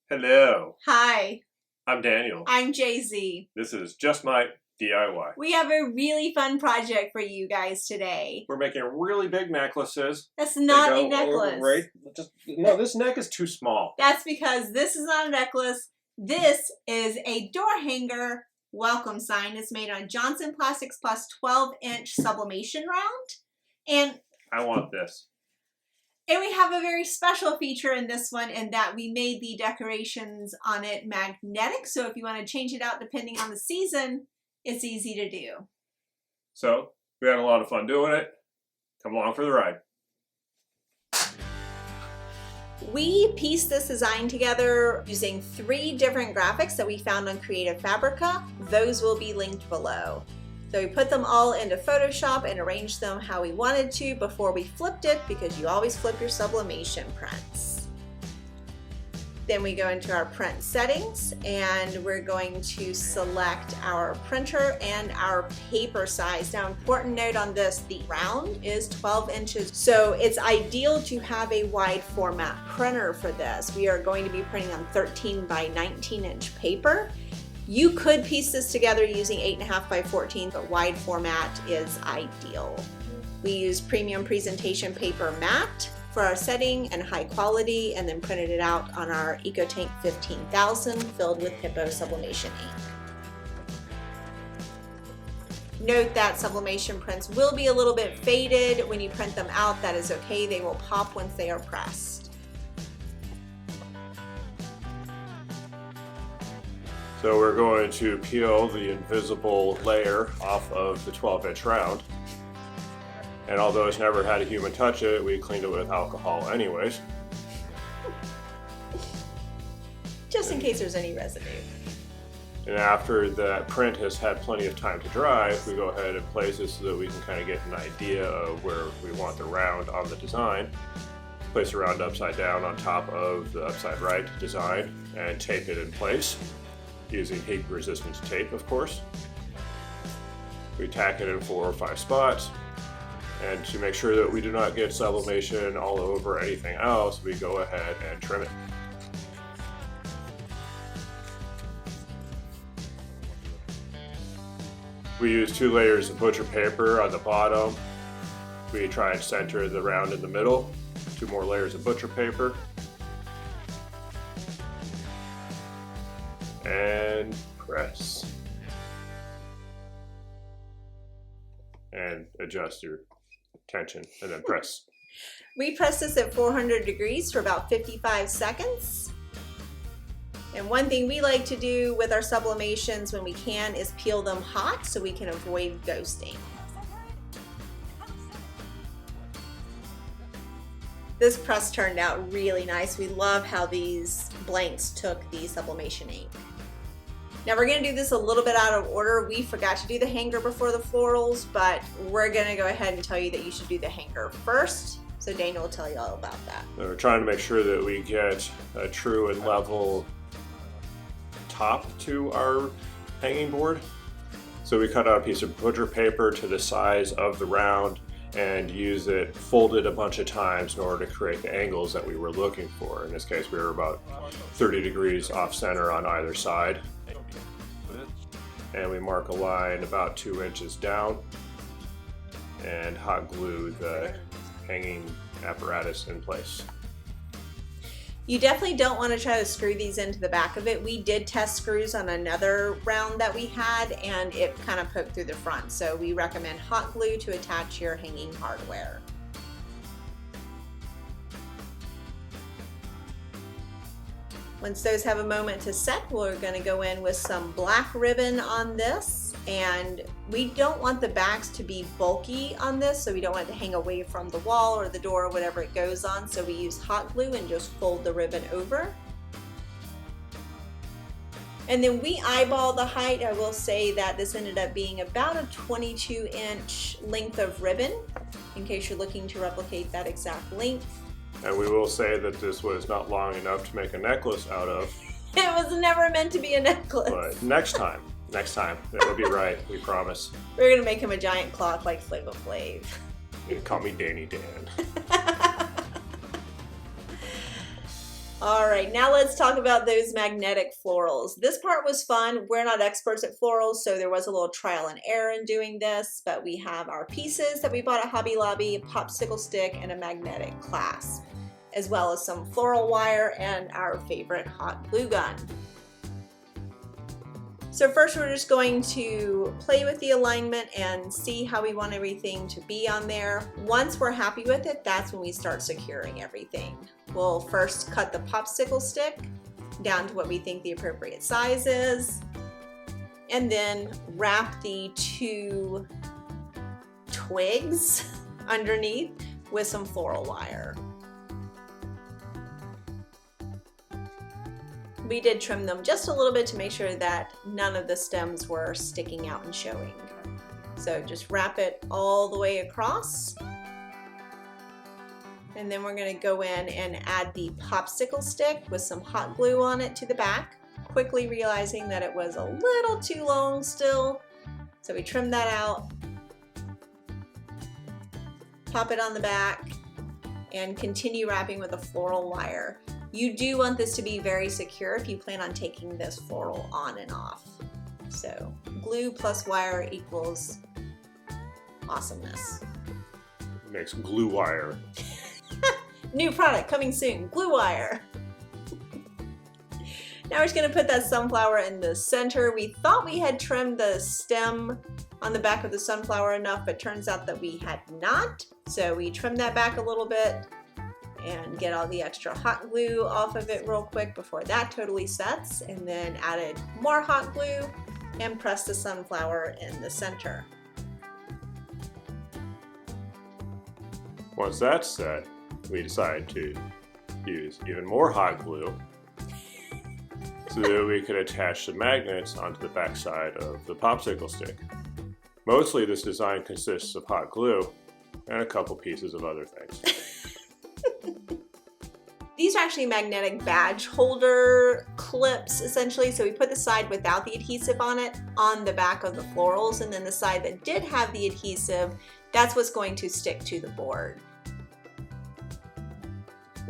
Hello, Hi, I'm Daniel. I'm Jay-Z. This is Just My DIY. We have a really fun project for you guys today. We're making really big necklaces. That's not a necklace. No, this neck is too small. That's because this is not a necklace. This is a door hanger welcome sign. It's made on Johnson Plastics Plus 12-inch sublimation round. And I want this. we have a very special feature in this one in that we made the decorations on it magnetic. So if you want to change it out depending on the season, it's easy to do. So, we had a lot of fun doing it. Come along for the ride. We pieced this design together using 3 different graphics that we found on Creative Fabrica. Those will be linked below. So we put them all into Photoshop and arranged them how we wanted to before we flipped it, because you always flip your sublimation prints. Then we go into our print settings and we're going to select our printer and our paper size. Now, important note on this, the round is 12 inches. So it's ideal to have a wide format printer for this. We are going to be printing on 13 by 19 inch paper. You could piece this together using 8.5 by 14, but wide format is ideal. We use premium presentation paper matte for our setting and high quality, and then printed it out on our EcoTank 15,000 filled with Hippo sublimation ink. Note that sublimation prints will be a little bit faded when you print them out. That is okay. They will pop once they are pressed. So we're going to peel the invisible layer off of the 12-inch round. And although it's never had a human touch it, we cleaned it with alcohol anyways. Just in case there's any residue. And after that print has had plenty of time to dry, we go ahead and place it so that we can kind of get an idea of where we want the round on the design. Place the round upside down on top of the upside right design and tape it in place, using heat resistant tape, of course. We tack it in 4 or 5 spots, and to make sure that we do not get sublimation all over anything else, we go ahead and trim it. We use 2 layers of butcher paper on the bottom. We try and center the round in the middle. 2 more layers of butcher paper. And press. And adjust your tension, and then press. We press this at 400 degrees for about 55 seconds. And one thing we like to do with our sublimations when we can is peel them hot so we can avoid ghosting. This press turned out really nice. We love how these blanks took the sublimation ink. Now we're going to do this a little bit out of order. We forgot to do the hanger before the florals, but we're going to go ahead and tell you that you should do the hanger first. So Daniel will tell you all about that. We're trying to make sure that we get a true and level top to our hanging board. So we cut out a piece of butcher paper to the size of the round and use it folded a bunch of times in order to create the angles that we were looking for. In this case, we were about 30 degrees off center on either side. And we mark a line about 2 inches down and hot glue the hanging apparatus in place. You definitely don't want to try to screw these into the back of it. We did test screws on another round that we had and it kind of poked through the front. So we recommend hot glue to attach your hanging hardware. Once those have a moment to set, we're going to go in with some black ribbon on this, and we don't want the backs to be bulky on this, so we don't want it to hang away from the wall or the door or whatever it goes on, so we use hot glue and just fold the ribbon over. And then we eyeball the height. I will say that this ended up being about a 22-inch length of ribbon, in case you're looking to replicate that exact length. And we will say that this was not long enough to make a necklace out of. It was never meant to be a necklace. But next time, it will be right, we promise. We're gonna make him a giant clock like Flava Flav. You can call me Danny Dan. All right, now let's talk about those magnetic florals. This part was fun. We're not experts at florals, so there was a little trial and error in doing this, but we have our pieces that we bought at Hobby Lobby, a popsicle stick, and a magnetic clasp, as well as some floral wire and our favorite hot glue gun. So first we're just going to play with the alignment and see how we want everything to be on there. Once we're happy with it, that's when we start securing everything. We'll first cut the popsicle stick down to what we think the appropriate size is, and then wrap the 2 twigs underneath with some floral wire. We did trim them just a little bit to make sure that none of the stems were sticking out and showing. So just wrap it all the way across. And then we're going to go in and add the popsicle stick with some hot glue on it to the back, quickly realizing that it was a little too long still. So we trimmed that out, pop it on the back, and continue wrapping with a floral wire. You do want this to be very secure if you plan on taking this floral on and off. So glue plus wire equals awesomeness. Makes glue wire. New product coming soon, glue wire. Now we're just going to put that sunflower in the center. We thought we had trimmed the stem on the back of the sunflower enough, but turns out that we had not. So we trimmed that back a little bit and get all the extra hot glue off of it real quick before that totally sets, and then added more hot glue and pressed the sunflower in the center. Once that's set, we decide to use even more hot glue so that we could attach the magnets onto the back side of the popsicle stick. Mostly this design consists of hot glue and a couple pieces of other things. These are actually magnetic badge holder clips, essentially. So we put the side without the adhesive on it on the back of the florals, and then the side that did have the adhesive, that's what's going to stick to the board.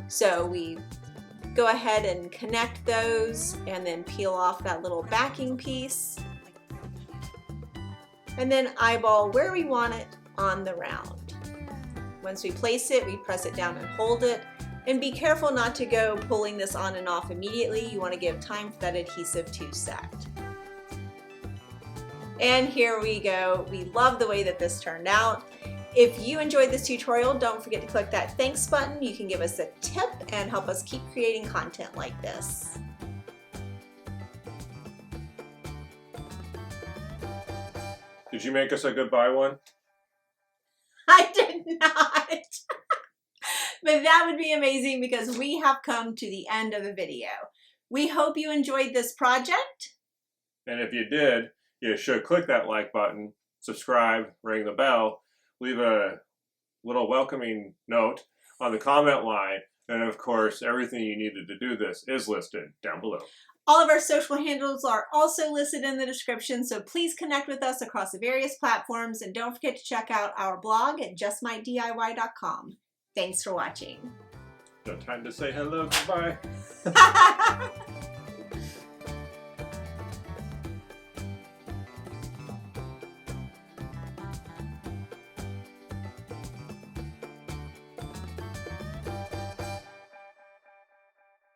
So we go ahead and connect those and then peel off that little backing piece, and then eyeball where we want it on the round. Once we place it, we press it down and hold it. And be careful not to go pulling this on and off immediately. You want to give time for that adhesive to set. And here we go. We love the way that this turned out. If you enjoyed this tutorial, don't forget to click that thanks button. You can give us a tip and help us keep creating content like this. Did you make us a goodbye one? I did not. But that would be amazing because we have come to the end of the video. We hope you enjoyed this project. And if you did, you should click that like button, subscribe, ring the bell, leave a little welcoming note on the comment line, and of course, everything you needed to do this is listed down below. All of our social handles are also listed in the description, so please connect with us across the various platforms, and don't forget to check out our blog at justmydiy.com. Thanks for watching. No time to say hello, goodbye.